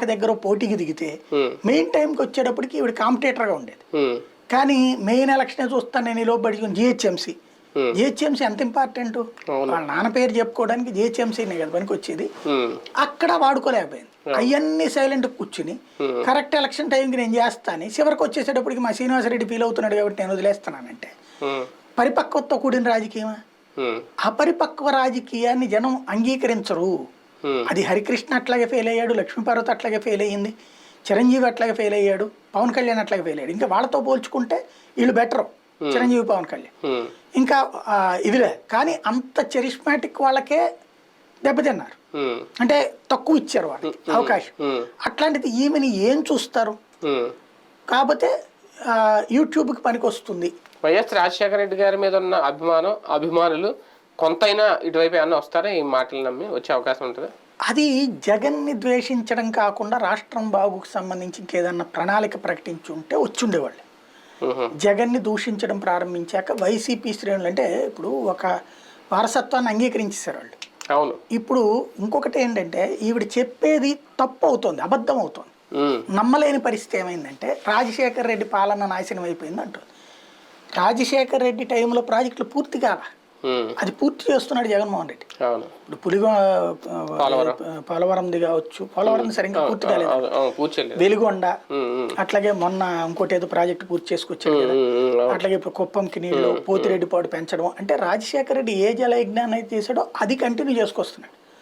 దగ్గర పోటీకి దిగితే మెయిన్ టైంకి వచ్చేటప్పటికి ఈవిడ కాంపిటేటర్గా ఉండేది. కానీ మెయిన్ ఎలక్షన్ చూస్తాను నేను ఈ లోపు పడుకుని జిహెచ్ఎంసీ ఎంత ఇంపార్టెంట్, వాళ్ళ నాన్న పేరు చెప్పుకోవడానికి జిహెచ్ఎంసీనే కదా పనికి వచ్చేది. అక్కడ వాడుకోలేకపోయింది. అవన్నీ సైలెంట్ కూర్చుని కరెక్ట్ ఎలక్షన్ టైంకి నేను చేస్తాను, చివరికి వచ్చేసేటప్పటికి మా శ్రీనివాసరెడ్డి ఫీల్ అవుతున్నాడు కాబట్టి నేను వదిలేస్తున్నానంటే పరిపక్వతతో కూడిన రాజకీయమా? అపరిపక్వ రాజకీయాన్ని జనం అంగీకరించరు. అది హరికృష్ణ అట్లాగే ఫెయిల్ అయ్యాడు, లక్ష్మీపార్వతి అట్లాగే ఫెయిల్ అయ్యింది, చిరంజీవి అట్లాగే ఫెయిల్ అయ్యాడు, పవన్ కళ్యాణ్ అట్లాగే ఫెయిల్ అయ్యాడు. ఇంకా వాళ్ళతో పోల్చుకుంటే వీళ్ళు బెటర్, చిరంజీవి పవన్ కళ్యాణ్ ఇంకా ఇదిలే. కానీ అంత చెరిస్మాటిక్ వాళ్ళకే దెబ్బతిన్నారు, అంటే తక్కువ ఇచ్చారు వాళ్ళకి అవకాశం. అట్లాంటిది ఈమెని ఏం చూస్తారు? కాకపోతే యూట్యూబ్కి పనికి వస్తుంది. వైఎస్ రాజశేఖర రెడ్డి గారి మీద ఉన్న అభిమానులు కొంతైనా ఇటువైపు ఏమన్నా వస్తారా? ఈ మాటలు నమ్మి వచ్చే అవకాశం ఉంటుంది. అది జగన్ని ద్వేషించడం కాకుండా రాష్ట్రం బాగుకు సంబంధించి ఇంకేదన్నా ప్రణాళిక ప్రకటించి ఉంటే వచ్చుండేవాళ్ళు. జగన్ని దూషించడం ప్రారంభించాక వైసీపీ శ్రేణులు అంటే ఇప్పుడు ఒక వారసత్వాన్ని అంగీకరించేశారు వాళ్ళు. అవును. ఇప్పుడు ఇంకొకటి ఏంటంటే ఈవిడ చెప్పేది తప్పు అవుతుంది, అబద్ధం అవుతుంది. నమ్మలేని పరిస్థితి ఏమైందంటే రాజశేఖర రెడ్డి పాలన నాశనం అయిపోయింది అంటుంది. రాజశేఖర రెడ్డి టైంలో ప్రాజెక్టులు పూర్తి కాల, అది పూర్తి చేస్తున్నాడు జగన్మోహన్ రెడ్డి. ఇప్పుడు పోలవరంది కావచ్చు, పోలవరం సరిగ్గా పూర్తి కాలేదు, వెలుగొండ అట్లాగే మొన్న ఇంకోటి ఏదో ప్రాజెక్టు పూర్తి చేసుకొచ్చాడు కదా. అట్లాగే ఇప్పుడు కుప్పంకి నీళ్ళు, పోతిరెడ్డిపాడు పెంచడం, అంటే రాజశేఖర రెడ్డి ఏ జలయజ్ఞాన్ని అయితే చేశాడో అది కంటిన్యూ చేసుకొస్తున్నాడు.